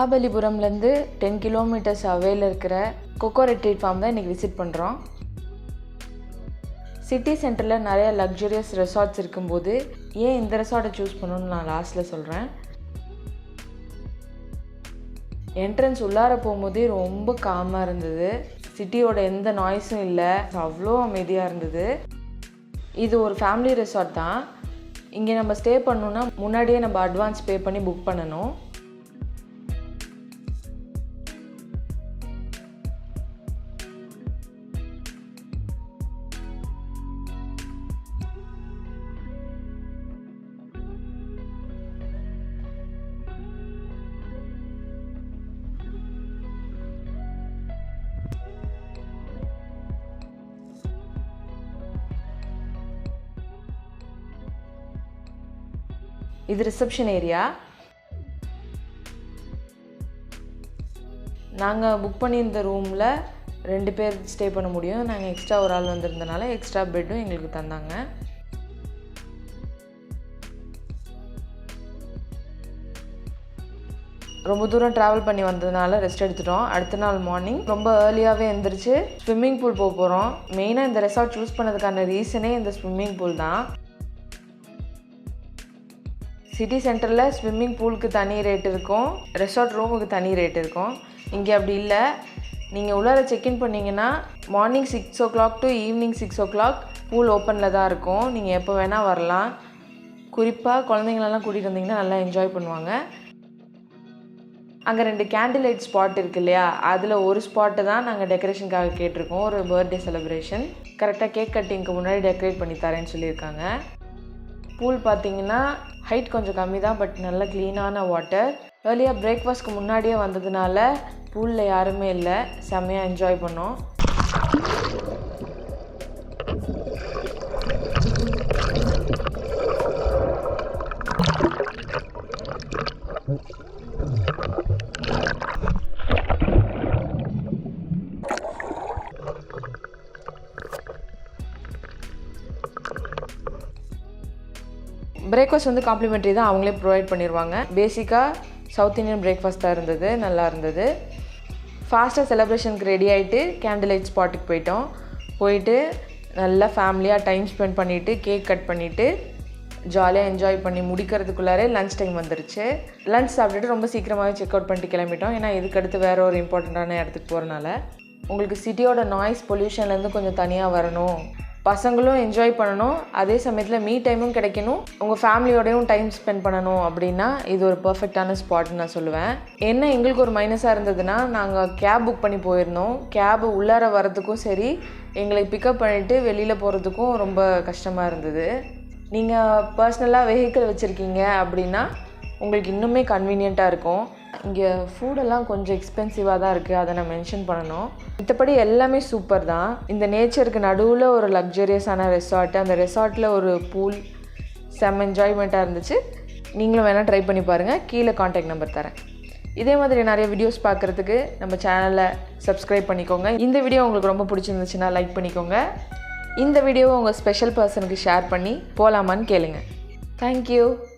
மகாபலிபுரம்லேருந்து 10 kilometres அவேல இருக்கிற kho kho retreat form தான் இன்றைக்கி விசிட் பண்ணுறோம். சிட்டி சென்டரில் நிறைய லக்ஸுரியஸ் ரெசார்ட்ஸ் இருக்கும்போது ஏன் இந்த ரெசார்ட்டை சூஸ் பண்ணணும்னு நான் லாஸ்ட்டில் சொல்கிறேன். என்ட்ரன்ஸ் உள்ளார போகும்போதே ரொம்ப காமாக இருந்தது. சிட்டியோட எந்த நாய்ஸும் இல்லை, அவ்வளோ அமைதியாக இருந்தது. இது ஒரு ஃபேமிலி ரெசார்ட் தான். இங்கே நம்ம ஸ்டே பண்ணணுன்னா முன்னாடியே நம்ம அட்வான்ஸ் பே பண்ணி புக் பண்ணணும். இது ரிசப்ஷன் ஏரியா. நாங்கள் புக் பண்ணியிருந்த ரூமில் 2 பேர் ஸ்டே பண்ண முடியும். நாங்கள் எக்ஸ்ட்ரா ஒரு ஆள் வந்திருந்தனால எக்ஸ்ட்ரா பெட்டும் எங்களுக்கு தந்தாங்க. ரொம்ப தூரம் ட்ராவல் பண்ணி வந்ததுனால ரெஸ்ட் எடுத்துட்டோம். அடுத்த நாள் மார்னிங் ரொம்ப ஏர்லியாகவே எழுந்திரிச்சு ஸ்விம்மிங் பூல் போக போகிறோம். மெயினாக இந்த ரெசார்ட் சூஸ் பண்ணதுக்கான ரீசனே இந்த ஸ்விம்மிங் பூல் தான். சிட்டி சென்டரில் ஸ்விம்மிங் பூலுக்கு தனி ரேட் இருக்கும், ரெசார்ட் ரூமுக்கு தனி ரேட் இருக்கும். இங்கே அப்படி இல்லை. நீங்கள் உள்ளார செக்இன் பண்ணிங்கன்னா morning 6 o'clock to evening 6 o'clock pool ஓப்பனில் தான் இருக்கும். நீங்கள் எப்போ வேணால் வரலாம். குறிப்பாக குழந்தைங்களெல்லாம் கூட்டிகிட்டு வந்தீங்கன்னா நல்லா என்ஜாய் பண்ணுவாங்க. அங்கே 2 கேண்டில் லைட் ஸ்பாட் இருக்குது இல்லையா, அதில் ஒரு ஸ்பாட்டு தான் நாங்கள் டெக்கரேஷனுக்காக கேட்டிருக்கோம். ஒரு பர்த்டே செலிப்ரேஷன். கரெக்டாக கேக் கட்டிங்க்கு முன்னாடி டெக்கரேட் பண்ணி தரேன்னு சொல்லியிருக்காங்க. பூல் பார்த்தீங்கன்னா ஹைட் கொஞ்சம் கம்மி தான், பட் நல்ல க்ளீனான வாட்டர். ஏர்லியாக பிரேக்ஃபாஸ்ட்க்கு முன்னாடியே வந்ததுனால பூலில் யாருமே இல்லை, செம்மையாக என்ஜாய் பண்ணோம். பிரேக்ஃபாஸ்ட் வந்து காம்ப்ளிமெண்ட்ரி தான், அவங்களே ப்ரொவைட் பண்ணிடுவாங்க. பேசிக்காக சவுத் இந்தியன் பிரேக்ஃபாஸ்ட் தான் இருந்தது, நல்லா இருந்தது. ஃபாஸ்ட்டாக செலிப்ரேஷனுக்கு ரெடி ஆகிட்டு கேண்டில் லைட் ஸ்பாட்டுக்கு போயிட்டு நல்லா ஃபேமிலியாக டைம் ஸ்பெண்ட் பண்ணிவிட்டு கேக் கட் பண்ணிவிட்டு ஜாலியாக என்ஜாய் பண்ணி முடிக்கிறதுக்குள்ளாரே லன்ச் டைம் வந்துருச்சு. லன்ச் சாப்பிட்டுட்டு ரொம்ப சீக்கிரமாகவே செக் அவுட் பண்ணிட்டு கிளம்பிட்டோம். ஏன்னா இதுக்கடுத்து வேறு ஒரு இம்பார்ட்டண்ட்டான இடத்துக்கு போகிறனால. உங்களுக்கு சிட்டியோட நாய்ஸ் பொல்யூஷன்லேருந்து கொஞ்சம் தனியாக வரணும், பசங்களும் என்ஜாய் பண்ணணும், அதே சமயத்தில் மீ டைமும் கிடைக்கணும், உங்கள் ஃபேமிலியோடையும் டைம் ஸ்பெண்ட் பண்ணணும் அப்படின்னா இது ஒரு பர்ஃபெக்டான ஸ்பாட்னு நான் சொல்லுவேன். என்ன எங்களுக்கு ஒரு மைனஸாக இருந்ததுன்னா, நாங்கள் கேப் புக் பண்ணி போயிருந்தோம். கேபு உள்ளார வரதுக்கும் சரி, எங்களை பிக்கப் பண்ணிவிட்டு வெளியில் போகிறதுக்கும் ரொம்ப கஷ்டமாக இருந்தது. நீங்கள் பர்சனலாக வெஹிக்கிள் வச்சுருக்கீங்க அப்படின்னா உங்களுக்கு இன்னுமே கன்வீனியண்ட்டாக இருக்கும். இங்கே ஃபுட்டெல்லாம் கொஞ்சம் எக்ஸ்பென்சிவாக தான் இருக்குது, அதை நான் மென்ஷன் பண்ணணும். மற்றபடி எல்லாமே சூப்பர் தான். இந்த நேச்சருக்கு நடுவில் ஒரு லக்ஸரியஸான ரெசார்ட்டு, அந்த ரெசார்ட்டில் ஒரு பூல், செம்ம என்ஜாய்மெண்ட்டாக இருந்துச்சு. நீங்களும் வேணால் ட்ரை பண்ணி பாருங்கள். கீழே கான்டாக்ட் நம்பர் தரேன். இதே மாதிரி நிறைய வீடியோஸ் பார்க்குறதுக்கு நம்ம சேனலை சப்ஸ்கிரைப் பண்ணிக்கோங்க. இந்த வீடியோ உங்களுக்கு ரொம்ப பிடிச்சிருந்துச்சுன்னா லைக் பண்ணிக்கோங்க. இந்த வீடியோவை உங்கள் ஸ்பெஷல் பர்சனுக்கு ஷேர் பண்ணி போகலாமான்னு கேளுங்க. தேங்க்யூ.